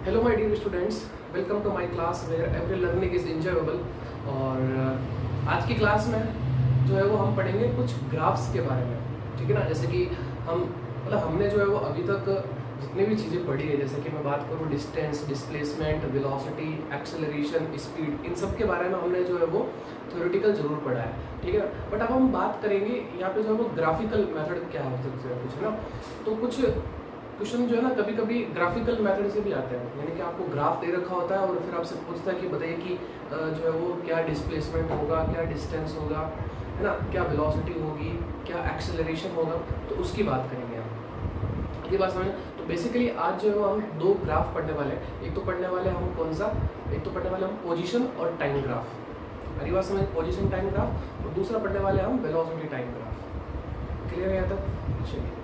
Hello my dear students, welcome to my class where every learning is enjoyable. और आज की class में जो है वो हम पढ़ेंगे कुछ ग्राफ्स के बारे में। ठीक है ना, जैसे कि हमने जो है वो अभी तक जितनी भी चीज़ें पढ़ी है, जैसे कि मैं बात करूँ distance, displacement, velocity, acceleration, speed, इन सब के बारे में हमने जो है वो थ्योरेटिकल जरूर पढ़ा है। ठीक है ना, बट अब हम बात करेंगे यहाँ पे जो है वो ग्राफिकल मेथड क्या हो सकता है कुछ, है ना। तो कुछ क्वेश्चन जो है ना कभी कभी ग्राफिकल मेथड से भी आते हैं, यानी कि आपको ग्राफ दे रखा होता है और फिर आपसे पूछता है कि बताइए कि जो है वो क्या डिस्प्लेसमेंट होगा, क्या डिस्टेंस होगा, है ना, क्या वेलोसिटी होगी, क्या एक्सेलरेशन होगा। तो उसकी बात करेंगे हम, ये बात समझ। तो बेसिकली आज जो है हम दो ग्राफ पढ़ने वाले हैं। एक तो पढ़ने वाले हम कौन सा, एक तो पढ़ने वाले हम पोजीशन और टाइम ग्राफ, अरे बात समझ, पोजीशन टाइम ग्राफ। और दूसरा पढ़ने वाले हम वेलोसिटी टाइम ग्राफ। क्लियर है यहाँ तक? चलिए,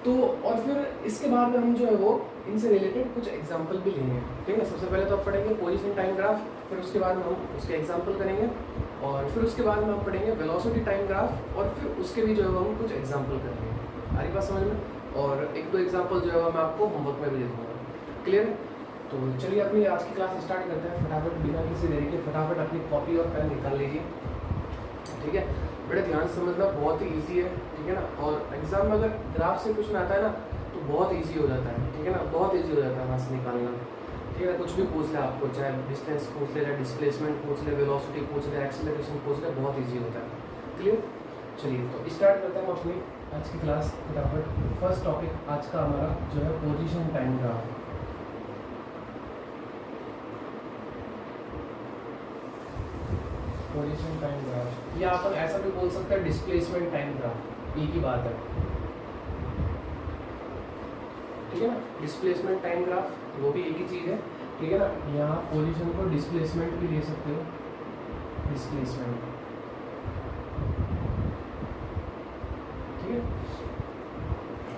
तो और फिर इसके बाद में हम जो है वो इनसे रिलेटेड कुछ एग्जांपल भी लेंगे। ठीक है, सबसे पहले तो आप पढ़ेंगे पोजीशन टाइम ग्राफ, फिर उसके बाद में हम उसके एग्जांपल करेंगे, और फिर उसके बाद में हम पढ़ेंगे वेलोसिटी टाइम ग्राफ, और फिर उसके भी जो है हम कुछ एग्जांपल करेंगे। आ रही बात समझ में? और एक दो एग्जांपल जो है मैं आपको होमवर्क में भी दे दूँगा। क्लियर? तो चलिए अपनी आज की क्लास स्टार्ट करते हैं। फटाफट बिना किसी देरी के फटाफट अपनी कॉपी और पेन निकाल लीजिए। ठीक है, बड़े ध्यान से समझना, बहुत ही ईजी है। ठीक है ना, और एग्जाम में अगर ग्राफ से क्वेश्चन आता है ना तो बहुत ईजी हो जाता है। ठीक है ना, बहुत ईजी हो जाता है वहाँ से निकालना। ठीक है ना, कुछ भी पूछ ले आपको, चाहे डिस्टेंस पूछ ले, चाहे डिस्प्लेसमेंट पूछ ले, वेलोसिटी पूछ ले, एक्सेलरेशन पूछ ले, बहुत ईजी होता है। क्लियर? चलिए तो स्टार्ट करते हैं हम अपनी आज की क्लास फटाफट। फर्स्ट टॉपिक आज का हमारा जो है position time graph. Position time graph, या अपन ऐसा भी बोल सकते हैं डिस्प्लेसमेंट टाइम ग्राफ, एक ही बात है। ठीक है ना, डिस्प्लेसमेंट टाइम ग्राफ वो भी एक ही चीज़ है। ठीक है ना, यहाँ पोजीशन को डिस्प्लेसमेंट भी ले सकते हो, डिस्प्लेसमेंट। ठीक है,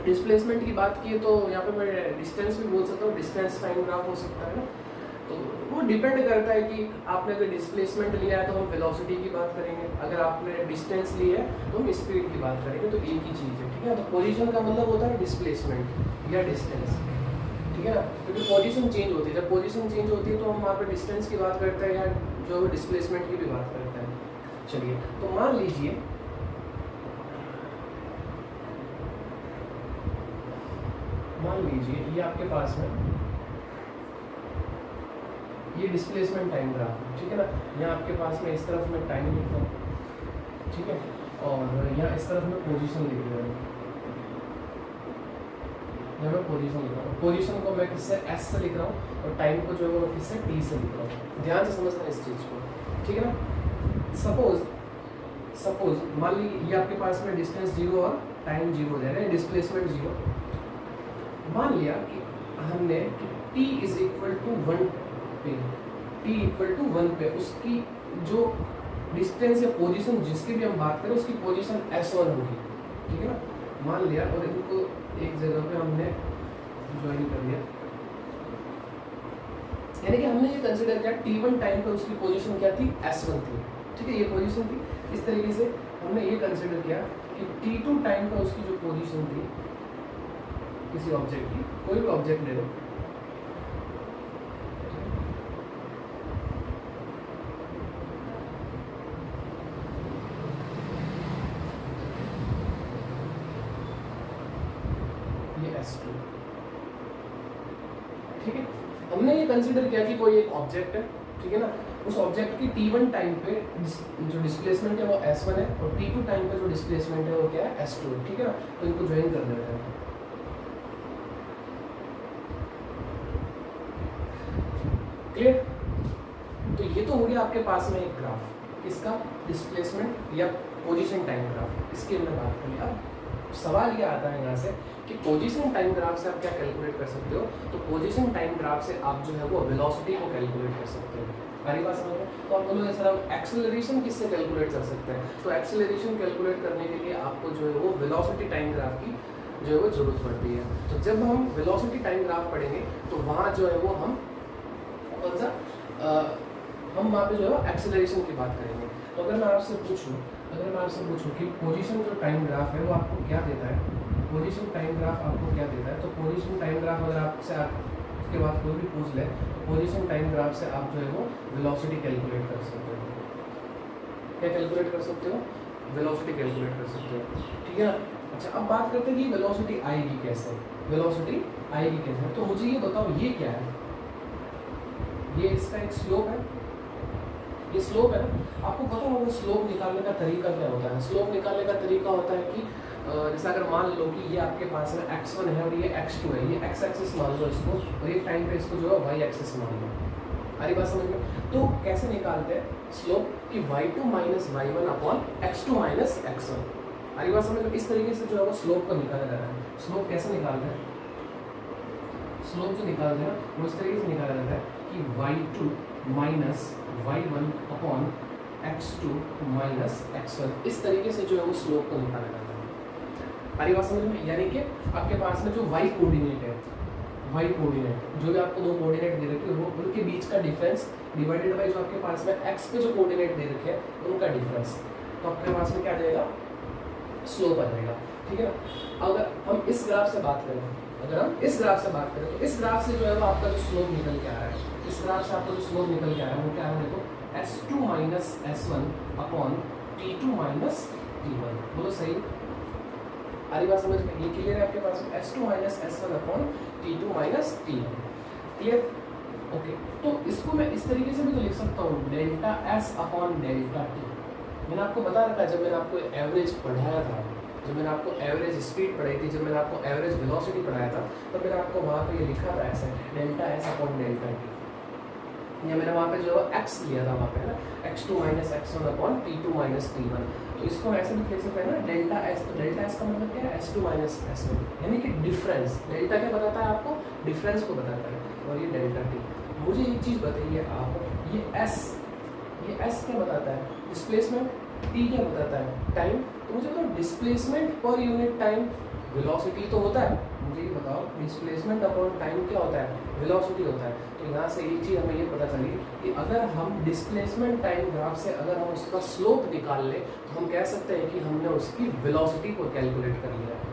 डिस्प्लेसमेंट की बात की तो यहाँ पे मैं डिस्टेंस भी बोल सकता हूँ, डिस्टेंस टाइम ग्राफ हो सकता है ना। तो वो डिपेंड करता है कि आपने अगर डिस्प्लेसमेंट लिया है तो हम वेलोसिटी की बात करेंगे, अगर आपने डिस्टेंस ली है तो हम स्पीड की बात करेंगे। तो एक ही चीज़ है। ठीक है, तो पोजीशन का मतलब होता है डिस्प्लेसमेंट या डिस्टेंस। ठीक है ना, क्योंकि पोजीशन चेंज होती है, जब पोजीशन चेंज होती है तो हम वहाँ पर डिस्टेंस की बात करते हैं या जो डिस्प्लेसमेंट की भी बात करते हैं। चलिए, तो मान लीजिए ये आपके पास में ये डिस्प्लेसमेंट टाइम ग्राफ है। ठीक है ना, यहाँ आपके पास में इस तरफ में टाइम लिख रहा हूँ, ठीक है, और यहाँ इस तरफ में पोजीशन लिख रहा हूँ, यहाँ मैं पोजीशन लिख रहा हूँ। पोजीशन को मैं किससे, एस से लिख रहा हूँ, और टाइम को जो है वो किससे, टी से लिख रहा हूँ। ध्यान से समझना इस चीज़ को। ठीक है ना, सपोज मान ली ये आपके पास में डिस्टेंस 0 और टाइम 0 हो जाएगा, डिस्प्लेसमेंट 0। मान लिया कि हमने t इज इक्वल टू 1 पे, t इक्वल टू 1 पे उसकी जो डिस्टेंस या पोजीशन जिसकी भी हम बात करें उसकी पोजीशन s1 होगी। ठीक है ना, मान लिया, और इनको एक जगह पे हमने ज्वाइन कर लिया, यानी कि हमने ये कंसीडर किया t1 टाइम पे उसकी पोजीशन क्या थी, s1 थी। ठीक है, ये पोजीशन थी। इस तरीके से हमने ये कंसीडर किया कि t2 टाइम पे उसकी जो पोजीशन थी किसी ऑब्जेक्ट की, कोई भी ऑब्जेक्ट ले लो, ये S2। ठीक है, हमने ये कंसीडर किया कि कोई एक ऑब्जेक्ट है। ठीक है ना, उस ऑब्जेक्ट की t1 टाइम पे जो डिस्प्लेसमेंट है वो s1 है, और t2 टाइम पे जो डिस्प्लेसमेंट है वो क्या है, s2। ठीक है ना, तो इनको ज्वाइन कर देते हैं। क्लियर? तो ये तो हो गया आपके पास में एक ग्राफ, किसका, डिस्प्लेसमेंट या पोजीशन टाइम ग्राफ। इसकी हमने बात करी। अब सवाल ये आता है यहाँ से कि पोजीशन टाइम ग्राफ से आप क्या कैलकुलेट कर सकते हो। तो पोजीशन टाइम ग्राफ से आप जो है वो वेलोसिटी को कैलकुलेट कर सकते हो। हमारी बात समझ में? तो आप बोलोगे सर हम एक्सेलरेशन किससे कैलकुलेट कर सकते हैं। तो एक्सेलरेशन कैलकुलेट करने के लिए आपको जो है वो वेलोसिटी टाइम ग्राफ की जो है वो जरूरत पड़ती है। तो जब हम वेलोसिटी टाइम ग्राफ पढ़ेंगे तो वहाँ जो है वो हम कौन सा हम वहाँ पे जो है एक्सेलरेशन की बात करेंगे। तो अगर मैं आपसे पूछूं कि पोजीशन जो टाइम ग्राफ है वो आपको क्या देता है, पोजीशन टाइम ग्राफ आपको क्या देता है, तो पोजीशन टाइम ग्राफ अगर आपसे के बाद कोई भी पूछ ले तो पोजीशन टाइम ग्राफ से आप जो है वो वेलोसिटी कैलकुलेट कर सकते हो। क्या कैलकुलेट कर सकते हो? वेलोसिटी कैलकुलेट कर सकते हो, ठीक है ना। अच्छा, अब बात करते हैं कि वेलोसिटी आएगी कैसे, वेलोसिटी आएगी कैसे। तो मुझे ये बताओ ये क्या है? ये इसका एक स्लोप है, ये स्लोप है ना। आपको पता होगा स्लोप निकालने का तरीका क्या होता है? स्लोप निकालने का तरीका होता है कि जैसे अगर मान लो कि ये आपके पास में x1 है और ये x2 है, ये x एक्सिस मान लो इसको और एक टाइम पे इसको जो है y एक्सिस मान लो। अरे बात समझ में? तो कैसे निकालते हैं स्लोप कि y2 minus y1 upon x2 minus x1। अरे बात समझ में? इस तरीके से जो है वो स्लोप को निकाला जा रहा है। स्लोप कैसे निकालते हैं? स्लोप जो निकालते हैं वो इस तरीके से निकाला जाता है कि y2 minus y1 upon x2 minus x1। इस तरीके से जो है वो स्लोप को निकाला जाता है। अरे बात समझ में? यानी कि आपके पास में जो y कोऑर्डिनेट है, y कोऑर्डिनेट जो भी आपको दो कोऑर्डिनेट दे रखे हैं वो उनके बीच का डिफरेंस डिवाइडेड बाय जो आपके पास में x पे जो कोऑर्डिनेट दे रखे हैं उनका डिफरेंस, तो आपके पास में क्या आ जाएगा? स्लोप आ जाएगा, ठीक है ना। अगर हम इस ग्राफ से बात करें, अगर हम इस ग्राफ से बात करें तो इस ग्राफ से जो है वो आपका जो स्लोप निकल के आ रहा है, इस ग्राफ से आपका जो स्लोप निकल के आ रहा है वो क्या है? देखो s2 minus s1 upon t2 minus t1। बोलो सही? आरी बात समझ में? ये क्लियर है आपके पास में? s2 minus s1 upon t2 minus t1, clear? Okay, तो इसको मैं इस तरीके से भी तो लिख सकता हूँ delta s upon delta t। मैंने आपको बता रखा जब मैंने आपको एवरेज पढ़ाया था, जब मैंने आपको एवरेज स्पीड पढ़ाई थी, जब मैंने आपको एवरेज वेलोसिटी पढ़ाया था, तो मैंने आपको वहाँ पे ये लिखा था ऐसा delta s upon delta t। या मैंने वहाँ पे जो x लिया था वहाँ पे ना x2 minus x1 upon t2 minus t1। तो इसको हम ऐसे भी लिख सकते हैं ना डेल्टा s। तो डेल्टा s का मतलब क्या है? s2 माइनस s1, यानी कि डिफरेंस। डेल्टा क्या बताता है आपको? डिफरेंस को बताता है। और ये डेल्टा t। मुझे एक चीज़ बताइए आप, ये s क्या बताता है? डिस्प्लेसमेंट। t क्या बताता है? टाइम। तो मुझे तो displacement per unit time velocity तो होता है। मुझे ये बताओ डिस्प्लेसमेंट अपॉन टाइम क्या होता है? वेलोसिटी होता है। तो यहाँ से एक चीज़ हमें ये पता चली कि अगर हम डिस्प्लेसमेंट टाइम ग्राफ से अगर हम उसका स्लोप निकाल लें तो हम कह सकते हैं कि हमने उसकी वेलोसिटी को कैलकुलेट कर लिया है।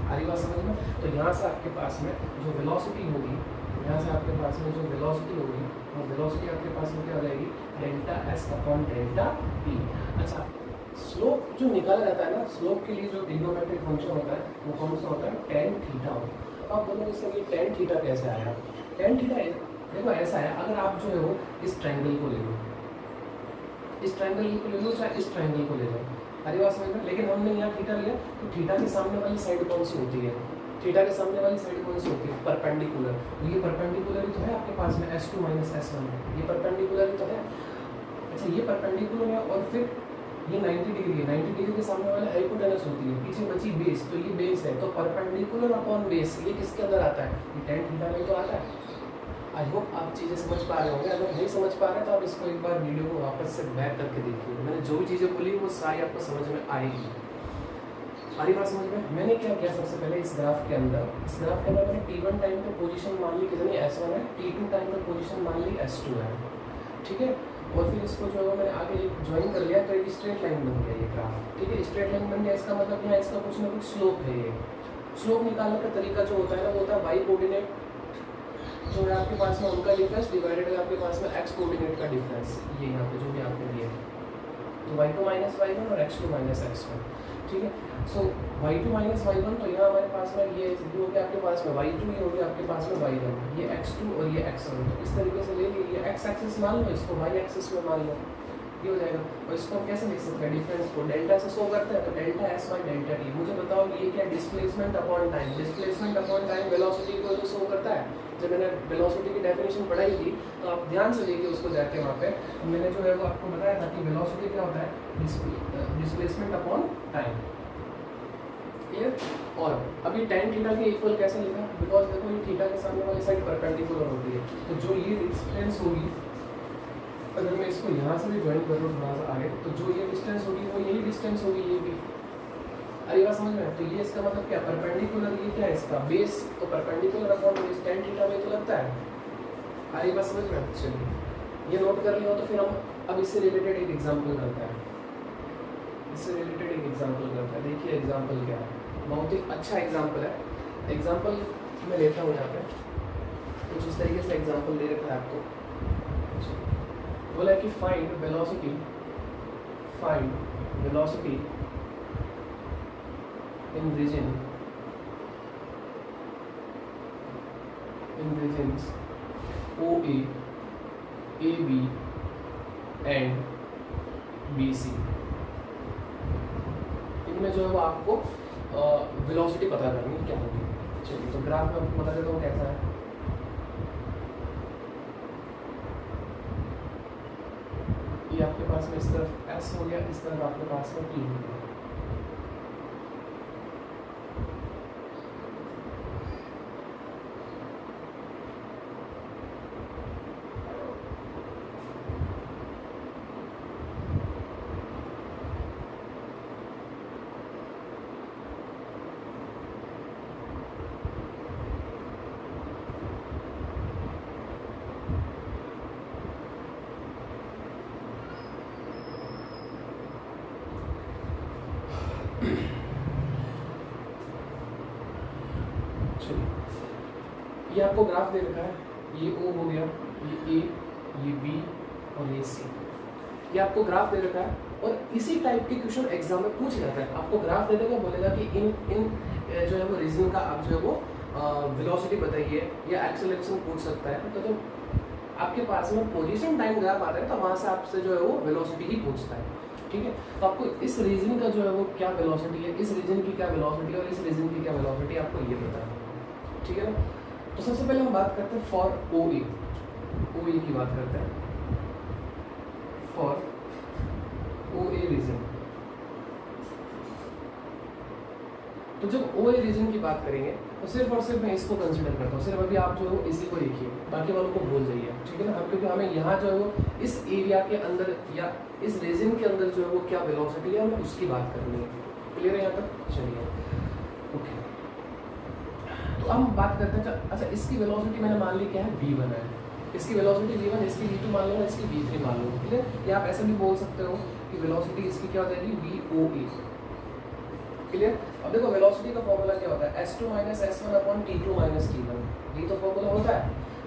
आ रही बात समझ में? तो यहाँ से आपके पास में जो वेलोसिटी होगी, यहाँ से आपके पास में जो वेलोसिटी होगी वो वेलोसिटी आपके पास में क्या हो जाएगी? Delta s upon delta t। अच्छा, स्लोप जो निकाला जाता है ना, स्लोप के लिए जो ट्रिग्नोमेट्रिक फंक्शन होता है वो कौन सा होता है? tan थीटा होता है। अब आप बोलोगे सर ये tan थीटा कैसे आया? tan थीटा देखो ऐसा है, अगर आप जो है वो इस ट्रायंगल को ले लो, इस ट्रायंगल को ले लो चाहे इस ट्रायंगल को ले लो, अरे बात समझ में? लेकिन हमने यहाँ थीटा लिया तो थीटा के सामने वाली साइड कौन सी होती है? थीटा के सामने वाली साइड कौन सी होती है? परपेंडिकुलर। तो ये परपेंडिकुलर ही तो है आपके पास में s2 माइनस s1, ये परपेंडिकुलर ही तो है। अच्छा, ये परपेंडिकुलर है और फिर ये 90 डिग्री है, 90 डिग्री के सामने वाले हाइपोटेनस होती है, पीछे बची बेस, तो ये बेस है। तो परपेंडिकुलर अपॉन बेस ये किसके अंदर आता है? ये tan थीटा में तो आता है। आई होप आप चीज़ें समझ पा रहे होंगे। अगर नहीं समझ पा रहे तो आप इसको एक बार वीडियो को वापस से बैक करके देखिए। मैंने जो भी चीज़ें बोली वो सारी आपको समझ में आएगी। सारी बात समझ में? मैंने क्या किया सबसे पहले इस ग्राफ के अंदर मैंने t1 टाइम पे पोजीशन मान ली कितनी? s1 है। t2 टाइम पे पोजीशन मान ली s2 है, ठीक है। और फिर इसको जो है मैंने आगे ज्वाइन कर लिया तो एक स्ट्रेट लाइन बन गया ये ग्राफ, ठीक है। स्ट्रेट लाइन बन गया, इसका मतलब यहाँ इसका कुछ ना कुछ स्लोप है। ये स्लोप निकालने का तरीका जो होता है ना वो होता है वाई कोऑर्डिनेट जो है आपके पास में उनका डिफरेंस डिवाइडेड है आपके पास में एक्स कोऑर्डिनेट का डिफरेंस। ये यहाँ पे जो भी आपने दिया तो y2 माइनस y1 और x2 माइनस x1, ठीक है। सो y2 माइनस y1 तो यहाँ हमारे पास में ये हो गया आपके पास में y2, ये हो गया आपके पास में y1, ये x2 और ये x1। तो इस तरीके से ले लीजिए, x एक्सिस मान लो, इसको y एक्सिस में मान लो, ये हो जाएगा। और इसको हम कैसे लिख सकते हैं? डिफरेंस को डेल्टा से शो करते हैं तो delta s by delta t। मुझे बताओ ये क्या? Displacement upon time. Displacement upon time velocity को जो शो करता है। जब मैंने वेलोसिटी की डेफिनेशन पढ़ाई थी तो आप ध्यान से देखिए उसको जाके वहाँ पे मैंने जो है वो आपको बताया था कि वेलोसिटी क्या होता है? Displacement upon time, clear. और अभी tan थीटा के इक्वल कैसे लिखा? बिकॉज देखो ये थीटा के सामने वाली साइड परपेंडिकुलर होती है, तो जो ये डिस्टेंस होगी अगर मैं इसको यहाँ से भी ज्वाइन कर लूँ थोड़ा सा आगे, तो जो ये डिस्टेंस होगी वो यही डिस्टेंस होगी, ये भी। अरे बात समझ में? तो ये इसका मतलब क्या? परपेंडिकुलर, ये क्या है इसका? बेस। तो perpendicular upon base tan theta में तो लगता है। अरे बात समझ में? चलिए ये नोट कर लिया हो तो फिर हम अब इससे रिलेटेड एक एग्जांपल करते हैं। इससे रिलेटेड एक एग्जांपल करते हैं। देखिए एग्जांपल क्या है, बहुत ही अच्छा एग्जांपल है। एग्जांपल मैं लेता हूँ यहाँ पे, कुछ इस तरीके से एग्जांपल दे रखा है आपको। बोला है कि find velocity in regions OA, AB and BC। इनमें जो है वो आपको वेलोसिटी पता करनी है क्या होगी। चलिए तो ग्राफ में आपको बता देता हूँ कैसा है। ये आपके पास में इस तरफ S हो गया, इस तरफ आपके पास में T हो गया। ये आपको ग्राफ दे रखा है, ये O हो गया, ये A, ये B और ये C। ये आपको ग्राफ दे रखा है और इसी टाइप के क्वेश्चन एग्जाम में पूछ जाता है। आपको ग्राफ दे देगा, बोलेगा कि इन जो है वो रीजन का आप जो है वो वेलोसिटी बताइए या एक्सेलरेशन पूछ सकता है। तो जब आपके पास में पोजीशन टाइम ग्राफ आता है तो वहाँ से आपसे जो है वो वेलोसिटी ही पूछता है। ठीक है, तो आपको इस रीजन का जो है वो क्या वेलोसिटी है, इस रीजन की क्या वेलोसिटी और इस रीजन की क्या वेलोसिटी आपको ये पता है। ठीक है ना। तो सबसे पहले हम बात करते हैं फॉर OA की बात करते हैं। फॉर OA रीजन, तो जब OA रीजन की बात करेंगे तो सिर्फ और सिर्फ मैं इसको कंसीडर करता हूँ। सिर्फ अभी आप जो है वो इसी को लिखिए, बाकी वालों को भूल जाइए। ठीक है ना। हम क्योंकि हमें यहाँ जो है वो इस एरिया के अंदर या इस रीजन के अंदर जो है वो क्या वेलोसिटी है हमें उसकी बात करनी है। क्लियर है यहाँ तक? चलिए ओके, तो हम बात करते हैं। अच्छा, इसकी वेलोसिटी मैंने मान ली क्या है, V1 है। इसकी वेलोसिटी V1, इसकी V2 मान लो, इसकी V3 मान लो। क्लियर? या आप ऐसा भी बोल सकते हो कि वेलोसिटी इसकी क्या हो जाएगी, VOA। क्लियर? अब देखो वेलोसिटी का फॉर्मूला क्या होता है, S2 - S1 / T2 - T1। ये तो फॉर्मूला होता है।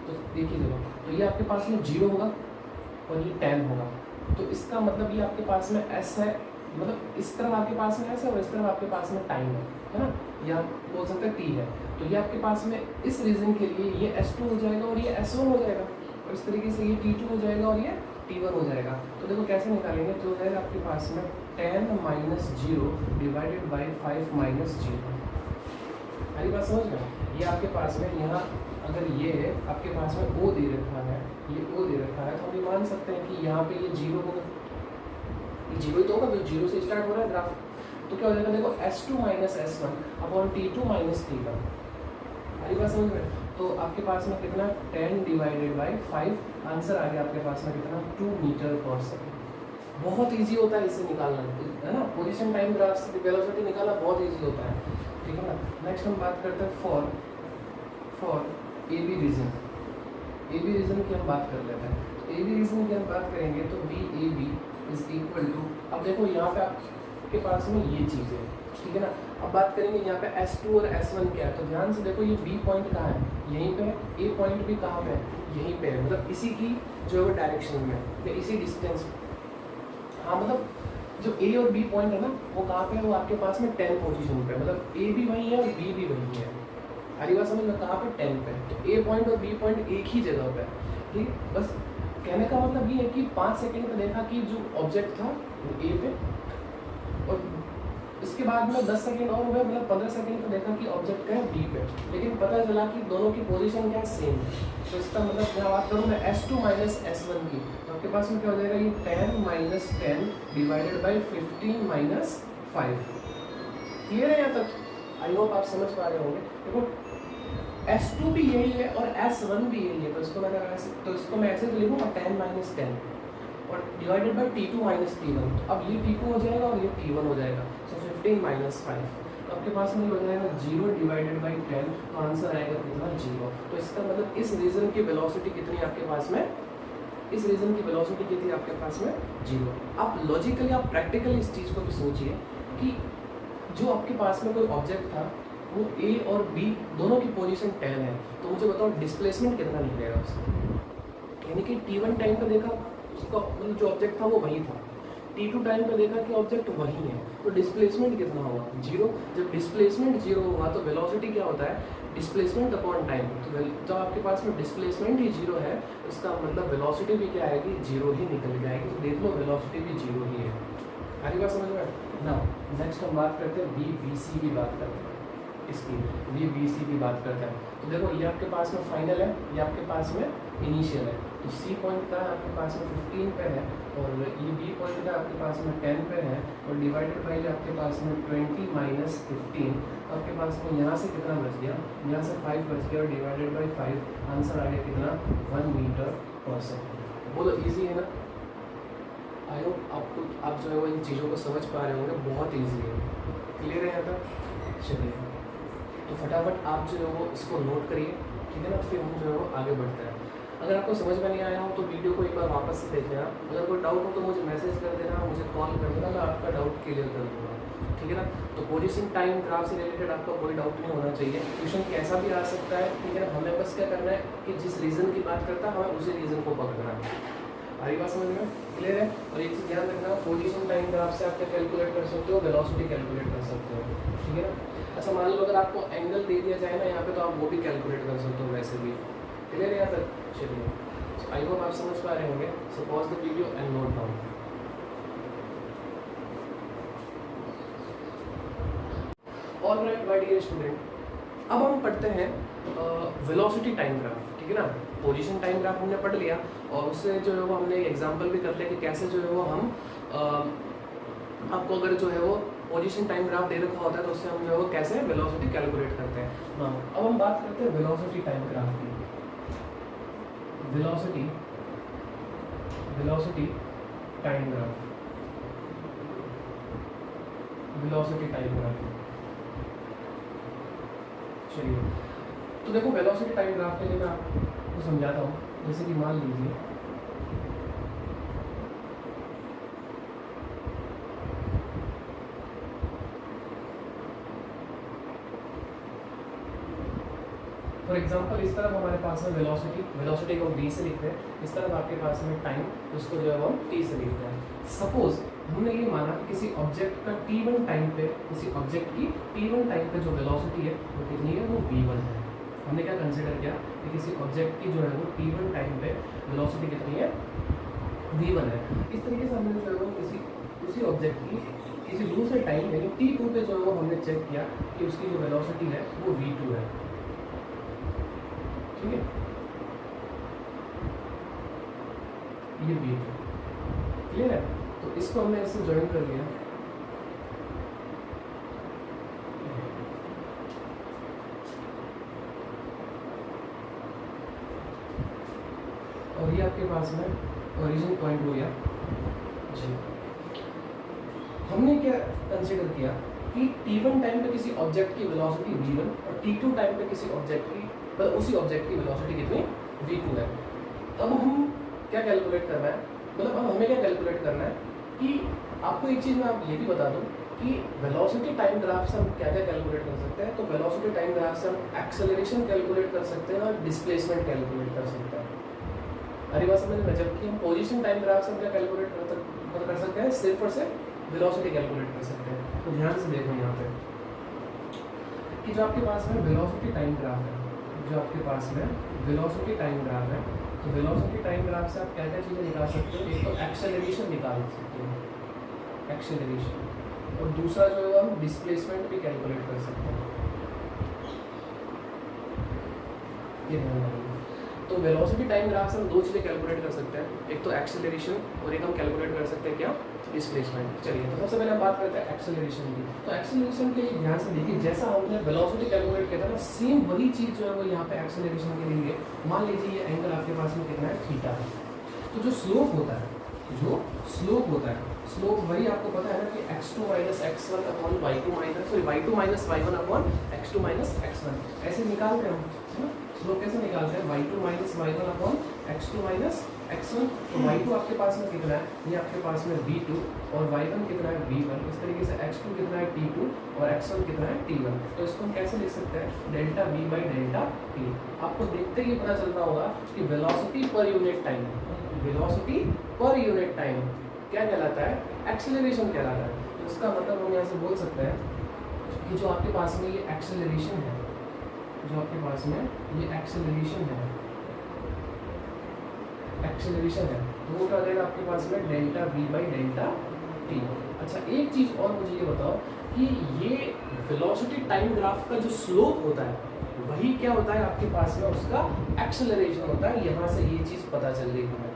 तो देखिए देखो, तो ये आपके पास में 0 होगा और ये 10 होगा। तो इसका मतलब ये आपके पास में S है, मतलब इस तरफ आपके पास में S है और इस तरफ आपके पास में टाइम है ना। या बोल सकते हैं T है। तो ये आपके पास में इस रीजन के लिए ये S2 हो जाएगा और ये S1 हो जाएगा, और इस तरीके से ये T2 हो जाएगा और ये T1 हो जाएगा। तो देखो कैसे निकालेंगे, तो हो जाएगा आपके पास में 10 - 0 / 5 - 0। हमारी बात समझ में? ये आपके पास में यहाँ अगर ये है आपके पास में O दे रखा है, ये O दे रखा है, तो हम ये मान सकते हैं कि यहाँ पे ये 0 होगा। ये 0 ही तो होगा, 0 से स्टार्ट हो रहा है ग्राफ। तो क्या हो जाएगा, देखो S2 - S1 / T2 - T1। हमारी बात समझ में? तो आपके पास में कितना, 10 / 5, आंसर आ गया आपके पास में कितना, 2 मीटर/सेकंड। बहुत इजी होता है इसे निकालना, है ना। पोजीशन टाइम ग्राफ से वेलोसिटी निकालना बहुत इजी होता है। ठीक है ना। नेक्स्ट हम बात करते हैं for AB region. AB region की हम बात कर लेते हैं। AB रीजन की हम बात करेंगे तो VAB = अब देखो यहाँ पे आपके पास में ये चीज़ है। ठीक है ना। अब बात करेंगे यहाँ पे S2 और S1 क्या है, तो ध्यान से देखो ये B पॉइंट कहाँ है, यहीं पे है। A पॉइंट भी कहाँ पे है, यहीं पे है, मतलब इसी की जो है वो डायरेक्शन में या इसी डिस्टेंस। हाँ, मतलब जो A और B पॉइंट है ना वो कहाँ पे है, वो आपके पास में 10 पोजीशन पे, मतलब A भी वहीं है और B भी वहीं है। हरी बात समझ में? कहाँ पे, 10 पे। तो A पॉइंट और B पॉइंट एक ही जगह पे है। ठीक, बस कहने का मतलब ये है कि 5 सेकंड पे देखा कि जो ऑब्जेक्ट था वो A पे, और इसके बाद में 10 सेकंड और हुए, मतलब 15 सेकंड पे देखा कि ऑब्जेक्ट का है B पे, लेकिन पता चला कि दोनों की पोजीशन क्या है, सेम है। तो इसका मतलब मैं बात करूँ मैं S2 - S1 की, तो आपके पास में क्या हो जाएगा, ये 10 - 10 / 15 - 5। क्लियर है यहाँ तक? आई होप आप समझ पा रहे होंगे। देखो S2 भी यही है और S1 भी यही है, तो इसको मैं ऐसे तो लिखूँगा 10 - 10 और डिवाइडेड बाय T2 - T1। तो अब ये T2 हो जाएगा और ये T1 हो जाएगा, सो 15 - 5। तो आपके पास में हो जाएगा 0 / 10, तो आंसर आएगा कितना, 0। तो इसका मतलब इस रीजन की वेलोसिटी कितनी आपके पास में, इस रीजन की वेलोसिटी कितनी आपके पास में, 0। आप लॉजिकली, आप प्रैक्टिकली इस चीज़ को भी सोचिए कि जो आपके पास में कोई ऑब्जेक्ट था वो ए और बी दोनों की पोजीशन 10 है, तो मुझे बताओ डिस्प्लेसमेंट कितना निकलेगा उसका। यानी कि t1 टाइम पे देखा उसका मतलब जो ऑब्जेक्ट था वो वही था, t2 टाइम पे देखा कि ऑब्जेक्ट वही है, तो डिस्प्लेसमेंट कितना होगा, 0। जब डिस्प्लेसमेंट 0 होगा तो वेलोसिटी क्या होता है, डिस्प्लेसमेंट अपॉन टाइम। तो जब आपके पास में डिस्प्लेसमेंट ही 0 है, इसका मतलब वेलोसिटी भी क्या आएगी, 0 ही निकल के आएगी। तो देख लो वेलोसिटी भी 0 ही है। आगे बात समझ में ना। नेक्स्ट हम बात करते हैं VBC की बात करते हैं, इसकी VBC की बात करते हैं। तो देखो ये आपके पास में फाइनल है, ये आपके पास में इनिशियल है। तो C पॉइंट का आपके पास में 15 पे है और ये B पॉइंट का आपके पास में 10 पे है और डिवाइडेड बाई आपके पास में 20 माइनस 15, आपके पास में यहाँ से कितना बच गया, यहाँ से 5 बच गया और डिवाइडेड बाई 5, आंसर आ गया कितना, 1 मीटर पर सेकेंड। बोलो ईजी है ना। आई होप आप जो है वो इन चीज़ों को समझ पा रहे होंगे, बहुत ईजी है। क्लियर है यहाँ तक। चलिए तो फटाफट आप जो है वो इसको नोट करिए, ठीक है ना, फिर हम जो है वो आगे बढ़ते हैं। अगर आपको समझ में नहीं आया हो तो वीडियो को एक बार वापस से देख लेना। अगर कोई डाउट हो तो मुझे मैसेज कर देना, मुझे कॉल कर देना, मैं आपका डाउट क्लियर कर दूँगा, ठीक है ना। तो पोजीशन टाइम ग्राफ से रिलेटेड आपका कोई डाउट नहीं होना चाहिए। क्वेश्चन कैसा भी आ सकता है, ठीक है ना। हमें बस क्या करना है कि जिस रीज़न की बात करता है हमें उसी रीज़न को पकड़ना है। हमारी बात समझ में क्लियर है। और एक चीज़ ध्यान रखना, पोजीशन टाइम ग्राफ से आप क्या कैलकुलेट कर सकते हो, वेलोसिटी कैलकुलेट कर सकते हो, ठीक है ना। अच्छा मान लो अगर आपको एंगल दे दिया जाए ना यहाँ पे, तो आप वो भी कैलकुलेट कर सकते हो वैसे भी। क्लियर है यहाँ तक। चलिए आई होप आप समझ पा रहे होंगे। So pause the video and note down. Alright my dear student, अब हम पढ़ते हैं वेलोसिटी टाइम ग्राफ, ठीक है ना। पोजीशन टाइम ग्राफ हमने पढ़ लिया और उससे जो है वो हमने एग्जांपल भी कर लिया कि कैसे जो है वो हम आपको अगर जो है वो पोजीशन टाइम ग्राफ दे रखा होता है तो उससे हम जो है वो कैसे वेलोसिटी कैलकुलेट करते हैं। अब हम बात करते हैं वेलोसिटी टाइम ग्राफ की। Velocity time graph, velocity time graph. चलिए तो देखो वेलोसिटी टाइम ग्राफ के लिए मैं आपको समझाता हूँ। जैसे कि मान लीजिए फॉर एग्जांपल इस तरफ हमारे पास है वेलोसिटी को v से लिखते हैं, इस तरफ आपके पास में टाइम, उसको जो है वो हम t से लिखते हैं। सपोज हमने ये माना कि किसी ऑब्जेक्ट का t1 टाइम पे, किसी ऑब्जेक्ट की t1 टाइम पे जो वेलोसिटी है वो कितनी है, वो v1 है। हमने क्या कंसिडर किया कि किसी ऑब्जेक्ट की जो है वो t1 टाइम पे वेलोसिटी कितनी है, v1 है। इस तरीके से हमने जो है वो किसी उसी ऑब्जेक्ट की किसी दूसरे टाइम यानी t2 पे जो है वो हमने चेक किया कि उसकी जो वेलोसिटी है वो v2 है, ठीक है। ये v2 क्लियर है। तो इसको हमने इससे ज्वाइन कर लिया। और ये आपके पास में ओरिजिन पॉइंट हो गया जी। हमने क्या कंसीडर किया कि t1 टाइम पे किसी ऑब्जेक्ट की वेलोसिटी v1 और t2 टाइम पे किसी ऑब्जेक्ट की उसी ऑब्जेक्ट की वेलोसिटी कितनी, v2 है। अब हम क्या कैलकुलेट करना है, मतलब अब हमें क्या कैलकुलेट करना है कि आपको एक चीज़ मैं आप ये भी बता दूं कि वेलोसिटी टाइम ग्राफ से हम क्या क्या कैलकुलेट कर सकते हैं। तो वेलोसिटी टाइम ग्राफ से हम एक्सेलरेशन कैलकुलेट कर सकते हैं और डिस्प्लेसमेंट कैलकुलेट कर सकते हैं। हरी बात समझ में। जबकि हम पोजीशन टाइम ग्राफ से हम क्या कैलकुलेट कर सकते हैं, सिर्फ और सिर्फ वेलोसिटी कैलकुलेट कर सकते हैं। तो ध्यान से देखो यहाँ पे कि जो आपके पास में वेलोसिटी टाइम ग्राफ है, जो आपके पास में वेलोसिटी टाइम ग्राफ है, तो वेलोसिटी टाइम ग्राफ से आप क्या क्या चीज़ें निकाल सकते हो। एक तो एक्सेलरेशन निकाल सकते हो, एक्सेलरेशन, और दूसरा जो है हम डिस्प्लेसमेंट भी कैलकुलेट कर सकते हैं। ये ध्यान रखिए। तो वेलोसिटी टाइम ग्राफ से हम दो चीज़ें कैलकुलेट कर सकते हैं, एक तो एक्सेलरेशन और एक हम कैलकुलेट कर सकते हैं क्या, डिस्प्लेसमेंट। चलिए तो सबसे पहले हम बात करते हैं एक्सेलरेशन की। तो एक्सेलरेशन के लिए ध्यान से देखिए, जैसा हमने वेलोसिटी कैलकुलेट किया था ना, सेम वही चीज़ जो है वो यहाँ पे एक्सेलरेशन के लिए। मान लीजिए ये एंगल आपके पास में कितना है, थीटा है। तो जो स्लोप होता है, स्लोप वही आपको पता है ना कि x2 minus x1 upon y2 minus y1 upon x2 minus x1 ऐसे निकालते हैं हम, है ना। स्लोप कैसे निकालते हैं, y2 minus y1 upon x2 minus x1, तो y2 आपके पास में कितना है, ये आपके पास में v2 और y1 कितना है v1। इस तरीके से x2 कितना है t2 और x1 कितना है t1। तो इसको हम कैसे लिख सकते हैं, delta v by delta t। आपको देखते ही पता चल रहा होगा कि velocity per unit time, velocity per unit time क्या कहलाता है, एक्सेलरेशन कहलाता है। तो इसका मतलब हम यहाँ से बोल सकते हैं कि जो आपके पास में ये एक्सेलरेशन है, जो आपके पास में ये एक्सेलरेशन है, एक्सेलरेशन है, तो वो क्या देगा आपके पास में delta v by delta t। अच्छा एक चीज़ और मुझे ये बताओ कि ये वेलोसिटी टाइम ग्राफ का जो स्लोप होता है वही क्या होता है आपके पास में, उसका एक्सेलरेशन होता है। यहाँ से ये चीज़ पता चल रही है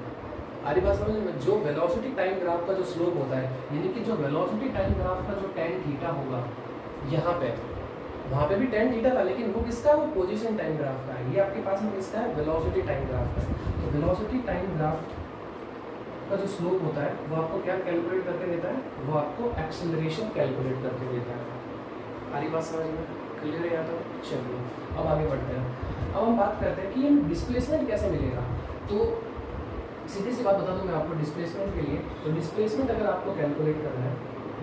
आरी बात समझ में। जो वेलोसिटी टाइम ग्राफ का जो स्लोप होता है, यानी कि जो वेलोसिटी टाइम ग्राफ का जो tan थीटा होगा यहाँ पे, वहाँ पे भी tan थीटा था, लेकिन वो किसका है, वो पोजीशन टाइम ग्राफ का है। ये आपके पास में किसका है, वेलोसिटी टाइम ग्राफ का है। तो वेलोसिटी टाइम ग्राफ का जो स्लोप होता है वो आपको क्या कैलकुलेट करके देता है, वो आपको एक्सेलरेशन कैलकुलेट करके देता है। आरी बात समझ में क्लियर है या तो चलिए अब आगे बढ़ते हैं। अब हम बात करते हैं कि ये डिस्प्लेसमेंट कैसे मिलेगा। तो सीधी सी बात बता दूं मैं आपको डिस्प्लेसमेंट के लिए। तो डिस्प्लेसमेंट अगर आपको कैलकुलेट करना है,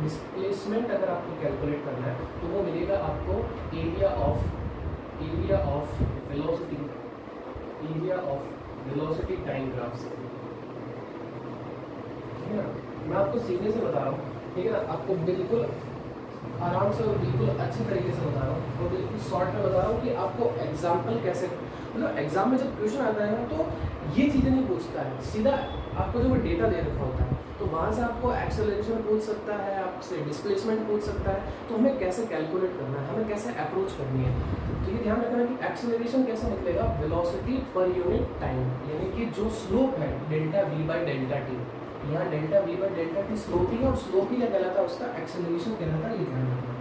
डिस्प्लेसमेंट अगर आपको कैलकुलेट करना है तो वो मिलेगा आपको area of velocity, area of velocity time graph से, ठीक है ना। मैं आपको सीधे से बता रहा हूँ, ठीक है ना, आपको बिल्कुल आराम से और बिल्कुल अच्छी तरीके से बता रहा हूँ और बिल्कुल शॉर्ट में बता रहा हूँ कि आपको एग्जाम्पल कैसे, मतलब एग्जाम में जब क्वेश्चन आता है ना तो ये चीज़ें नहीं पूछता है, सीधा आपको जो डेटा दे रखा होता है तो वहाँ से आपको एक्सेलरेशन पूछ सकता है, आपसे डिस्प्लेसमेंट पूछ सकता है। तो हमें कैसे कैलकुलेट करना है, हमें कैसे अप्रोच करनी है, तो ये ध्यान रखना कि एक्सेलरेशन कैसे निकलेगा, वेलोसिटी पर यूनिट टाइम, यानी कि जो स्लोप है delta v by delta T. यहाँ delta v by delta T slope ही है और स्लोप ही क्या कहलाता है, उसका एक्सेलरेशन कहलाता है, ये ध्यान रखना।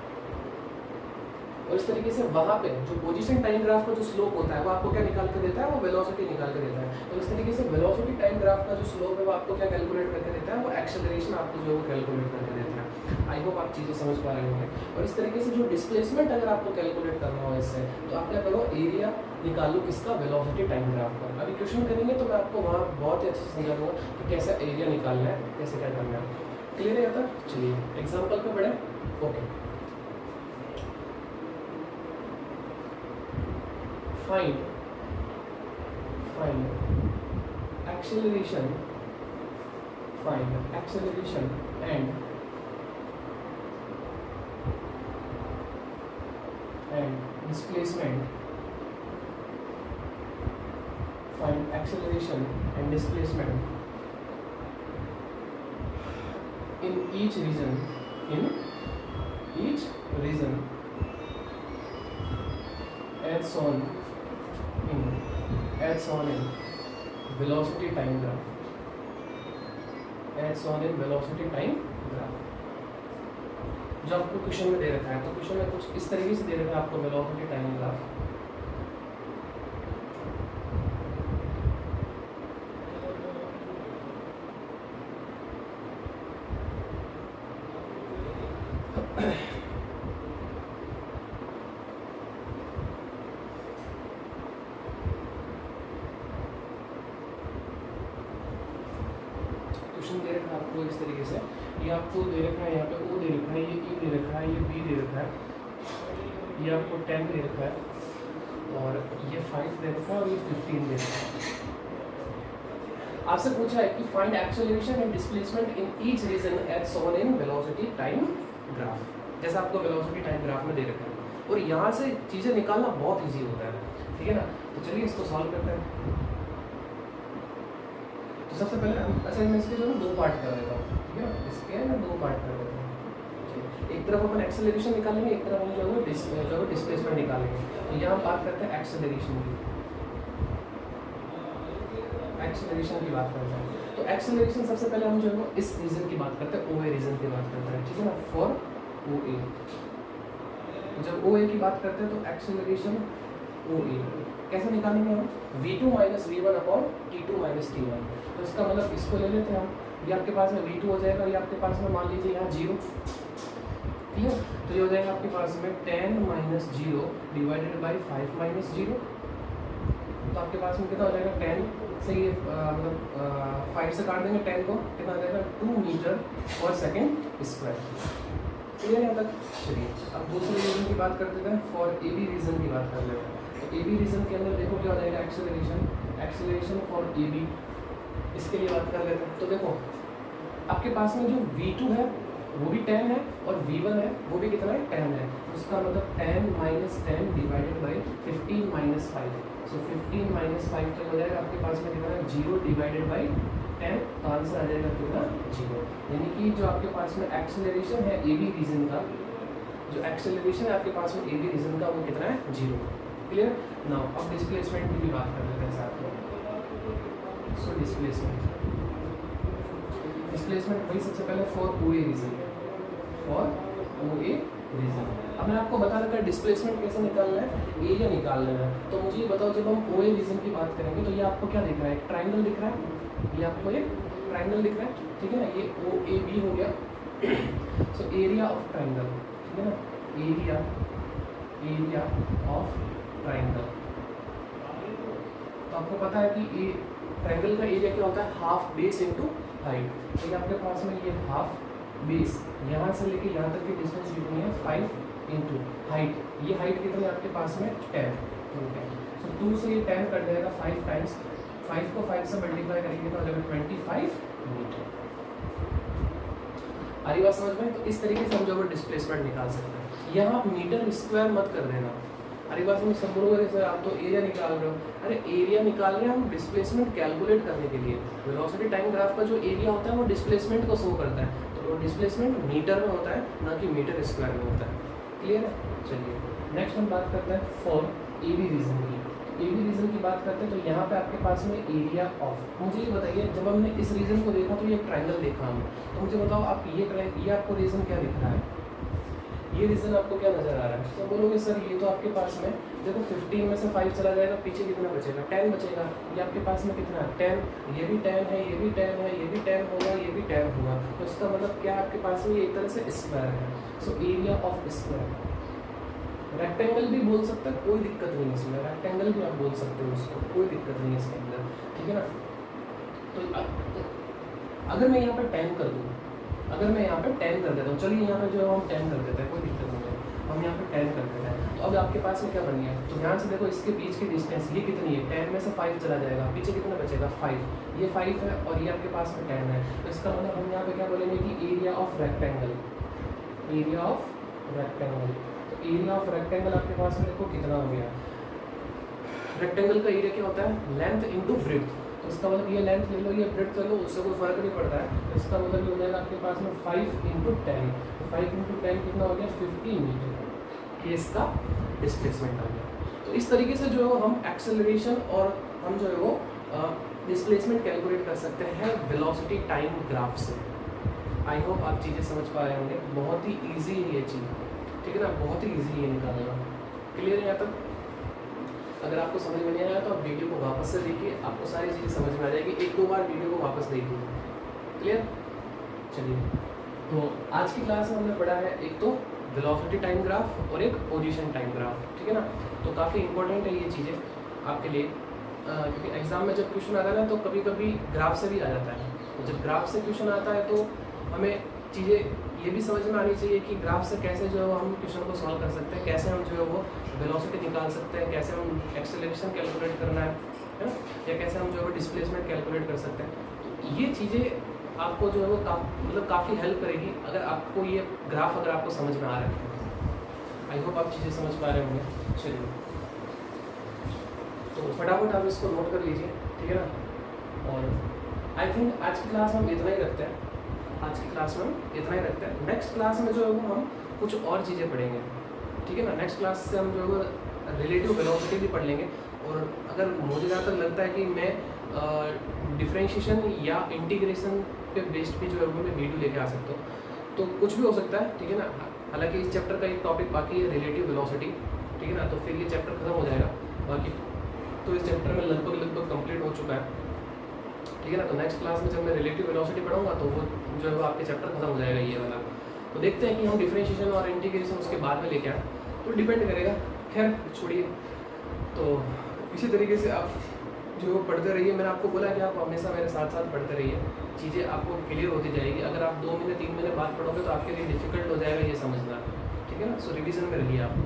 और इस तरीके से वहाँ पे जो पोजीशन टाइम ग्राफ का जो स्लोप होता है वो आपको क्या निकाल कर देता है, वो वेलोसिटी निकाल कर देता है। तो इस तरीके से वेलोसिटी टाइम ग्राफ का जो स्लोप है वो आपको क्या कैलकुलेट करके देता है, वो एक्सेलरेशन आपको जो है वो कैलकुलेट करके देता है। आई होप आप चीज़ें समझ पा रहे होंगे। और इस तरीके से जो डिस्प्लेसमेंट अगर आपको कैलकुलेट करना हो इससे, तो आप क्या करो, एरिया निकालो किसका, वेलोसिटी टाइम ग्राफ का। अभी क्वेश्चन करेंगे तो मैं आपको वहाँ बहुत ही अच्छे से समझा दूँगा कि कैसे एरिया निकालना है, कैसे क्या करना है। क्लियर है आता? चलिए एग्जाम्पल पे बढ़े। Okay, find acceleration, find acceleration and displacement, find acceleration and displacement in each region, as shown in velocity time graph, as shown in velocity time graph। जो आपको क्वेश्चन में दे रखा है, तो क्वेश्चन में कुछ इस तरीके से दे रखा है आपको वेलोसिटी टाइम ग्राफ। क्वेश्चन दे रखा है आपको इस तरीके से, ये आपको दे रखा है, यहाँ पे O दे रखा है, ये E दे रखा है, ये B दे रखा है, ये आपको 10 दे रखा है और ये 5 दे रखा है और ये 15 दे रखा है। आपसे पूछा है कि find acceleration and displacement in each region as shown in velocity time graph, जैसा आपको वेलोसिटी टाइम ग्राफ में दे रखा है। और यहाँ से चीज़ें निकालना बहुत ईजी होता है, ठीक है ना। तो चलिए इसको सॉल्व करते हैं। तो सबसे पहले अच्छा मैं इसके जो है दो पार्ट कर देता हूँ, ठीक है ना, इसके मैं दो पार्ट कर देता हूँ। एक तरफ अपन एक्सेलरेशन निकालेंगे, एक तरफ हम जो है डिस्प्लेसमेंट निकालेंगे। तो यहाँ बात करते हैं एक्सेलरेशन की, एक्सेलरेशन की बात करते हैं। तो एक्सेलरेशन सबसे पहले हम जो है इस रीजन की बात करते हैं, OA रीजन की बात करते हैं, ठीक है ना, फॉर OA। जब OA की बात करते हैं तो एक्सेलरेशन OA कैसे निकालेंगे हम, v2 minus v1 upon t2 minus t1। तो इसका मतलब इसको ले लेते हैं हम, ये आपके पास में v2 हो जाएगा, ये आपके पास में मान लीजिए यहाँ 0, ठीक है। तो ये हो जाएगा आपके पास में 10 माइनस 0 डिवाइडेड बाई 5 माइनस 0, तो आपके पास में कितना हो जाएगा 10 से ये मतलब 5 से काट देंगे 10 को, कितना आ जाएगा 2 मीटर पर सेकेंड स्क्वायर। क्लियर है यहाँ तक? चलिए अब दूसरे रीजन की बात करते हैं, फॉर ए बी रीजन की बात कर लेते हैं। तो ए बी रीजन के अंदर देखो क्या हो जाएगा, एक्सेलरेशन फॉर ए बी, इसके लिए बात कर लेते हैं। तो देखो आपके पास में जो V2 है वो भी 10 है और V1 है वो भी कितना है 10 है, उसका मतलब 10 minus 10 divided by 15 minus 5, so 15 minus 5 तक हो जाएगा आपके पास में कितना है 0 डिवाइडेड बाई 10, तो आंसर आ जाएगा कितना 0। यानी कि जो आपके पास में एक्सेलरेशन है ए बी रीजन का, जो एक्सेलरेशन है आपके पास में ए बी रीजन का वो कितना है 0। क्लियर? नाउ अब डिस्प्लेसमेंट की भी बात कर लेते हैं साथ में। सो डिस्प्लेसमेंट वही सबसे पहले फॉर ओ ए रीजन, अब मैं आपको बता रखा है डिस्प्लेसमेंट कैसे निकालना है, एरिया निकालना है। तो मुझे ये बताओ जब हम ओ ए रीजन की बात करेंगे तो ये आपको क्या दिख रहा है, एक ट्राइंगल दिख रहा है, ये आपको एक ट्राइंगल दिख रहा है, ठीक है ना, ये ओ ए बी हो गया। सो एरिया ऑफ ट्राइंगल, ठीक है ना, एरिया ऑफ ट्राइंगल। तो आपको पता है कि ट्राइंगल का एरिया क्या होता है, हाफ बेस इंटू हाइट। तो ये आपके पास में ये हाफ बेस यहाँ से लेके यहाँ तक की डिस्टेंस कितनी है 5 इंटू हाइट, ये हाइट कितनी है आपके पास में 10, ठीक है। सो 2 से ये 10 कट जाएगा 5 टाइम्स, 5 को 5 से मल्टीप्लाई करेंगे तो आ जाएगा 25 मीटर। आ रही बात समझ में? तो इस तरीके से हम जो डिस्प्लेसमेंट निकाल सकते हैं। यहाँ आप मीटर स्क्वायर मत कर देना। अरे बात में सब बोलोगे सर आप तो एरिया निकाल रहे हो, अरे एरिया निकाल रहे हैं हम डिस्प्लेसमेंट कैलकुलेट करने के लिए। वेलोसिटी टाइम ग्राफ का जो एरिया होता है वो डिस्प्लेसमेंट को शो करता है, तो वो डिस्प्लेसमेंट मीटर में होता है ना कि मीटर स्क्वायर में होता है। क्लियर है? चलिए नेक्स्ट हम बात करते हैं फॉर ए बी रीजन की। ए बी रीजन की बात करते हैं तो यहाँ पे आपके पास में एरिया ऑफ, मुझे ये बताइए जब हमने इस रीजन को देखा तो ये ट्राइंगल देखा हमने, तो मुझे बताओ आप ये आपको रीजन क्या दिख रहा है, ये रीजन आपको क्या नजर आ रहा है? तो बोलोगे सर ये तो आपके पास में देखो 15 में से 5 चला जाएगा, पीछे कितना बचेगा 10 बचेगा, ये आपके पास में कितना है 10, ये भी 10 है, ये भी 10 है, ये भी 10 होगा, ये भी 10 होगा, तो इसका मतलब क्या आपके पास में एक तरह से स्क्वायर है। So area of square, rectangle भी बोल सकते हैं, कोई दिक्कत नहीं है इसमें, रेक्टेंगल भी आप बोल सकते हो उसको, कोई दिक्कत नहीं है इसके अंदर, ठीक है ना। तो अगर मैं यहाँ पर 10 कर दूँ, अगर मैं यहाँ पे 10 कर देता हूँ, चलिए यहाँ पे जो है हम 10 कर देते हैं, कोई दिक्कत नहीं है, हम यहाँ पे 10 कर देते हैं। तो अब आपके पास में क्या बन गया, तो ध्यान से देखो इसके बीच की डिस्टेंस ये कितनी है, 10 में से 5 चला जाएगा, पीछे कितना बचेगा 5, ये 5 है और ये आपके पास में 10 है, तो इसका मतलब हम यहाँ पे क्या बोलेंगे कि area of rectangle, area of rectangle. तो एरिया ऑफ रेक्टेंगल आपके पास में देखो कितना हो गया, रेक्टेंगल का एरिया क्या होता है लेंथ इंटू ब्रेड्थ, तो इसका मतलब ये लेंथ ले लो ये ब्रेड्थ ले लो, उससे कोई फर्क नहीं पड़ता है, तो इसका मतलब ये हो जाएगा आपके पास में 5 इंटू 10, तो 5 इंटू 10 कितना हो गया 15 मीटर, ये इसका डिस्प्लेसमेंट आ गया। तो इस तरीके से जो है हम एक्सेलरेशन और हम जो है वो डिस्प्लेसमेंट कैलकुलेट कर सकते हैं वेलोसिटी टाइम ग्राफ से। आई होप आप चीज़ें समझ पा रहे होंगे, बहुत ही ईजी है ये चीज़, ठीक है ना, बहुत ही ईजी है निकालना। क्लियर है यहाँ तक? अगर आपको समझ में नहीं आया तो आप वीडियो को वापस से देखिए, आपको सारी चीज़ें समझ में आ जाएगी, 1-2 बार वीडियो को वापस देखिए। क्लियर? चलिए, तो आज की क्लास में हमने पढ़ा है एक तो वेलोसिटी टाइम ग्राफ और एक पोजीशन टाइम ग्राफ, ठीक है ना। तो काफ़ी इंपॉर्टेंट है ये चीज़ें आपके लिए, क्योंकि एग्जाम में जब क्वेश्चन आता है ना तो कभी कभी ग्राफ से भी आ जाता है, तो जब ग्राफ से क्वेश्चन आता है तो हमें चीज़ें ये भी समझ में आनी चाहिए कि ग्राफ से कैसे जो है वो हम क्वेश्चन को सॉल्व कर सकते हैं, कैसे हम जो है वो वेलोसिटी निकाल सकते हैं, कैसे हम एक्सेलरेशन कैलकुलेट करना है ना, या कैसे हम जो है वो डिस्प्लेसमेंट कैलकुलेट कर सकते हैं। तो ये चीज़ें आपको जो है वो मतलब काफ़ी हेल्प करेगी अगर आपको ये ग्राफ अगर आपको समझ में आ रहा है। आई होप आप चीज़ें समझ पा रहे होंगे। चलिए, तो फटाफट आप इसको नोट कर लीजिए, ठीक है ना। और आई थिंक आज की क्लास में हम इतना ही रखते हैं, आज की क्लास में हम इतना ही रखते हैं। नेक्स्ट क्लास में जो है वो हम कुछ और चीज़ें पढ़ेंगे, ठीक है ना। नेक्स्ट क्लास से हम जो है वो रिलेटिव वेलोसिटी भी पढ़ लेंगे, और अगर मुझे जहाँ तक लगता है कि मैं डिफरेंशिएशन या इंटीग्रेशन पे बेस्ड भी जो है वो मैं वीडियो लेके आ सकता हूँ, तो कुछ भी हो सकता है, ठीक है ना। हालांकि इस चैप्टर का एक टॉपिक बाकी है रिलेटिव वेलोसिटी, ठीक है ना, तो फिर ये चैप्टर खत्म हो जाएगा। बाकी तो इस चैप्टर में लगभग कंप्लीट हो चुका है, ठीक है ना। तो नेक्स्ट क्लास में जब मैं रिलेटिव वेलोसिटी पढ़ाऊंगा तो वो जो है वो आपके चैप्टर खत्म हो जाएगा ये वाला। तो देखते हैं कि हम डिफरेंशिएशन और इंटीग्रेशन उसके बाद में लेके आए, तो डिपेंड करेगा। खैर छोड़िए, तो इसी तरीके से आप जो पढ़ते रहिए। मैंने आपको बोला कि आप हमेशा मेरे साथ साथ पढ़ते रहिए, चीज़ें आपको क्लियर होती जाएगी। अगर आप 2 महीने 3 महीने बाद पढ़ोगे तो आपके लिए डिफिकल्ट हो जाएगा ये समझना, ठीक है ना। सो रिवीजन में रहिए आप,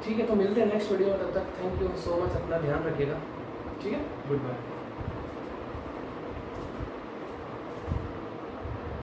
ठीक है। तो मिलते हैं नेक्स्ट वीडियो में, तब तक थैंक यू सो मच, अपना ध्यान रखिएगा, ठीक है। Good bye.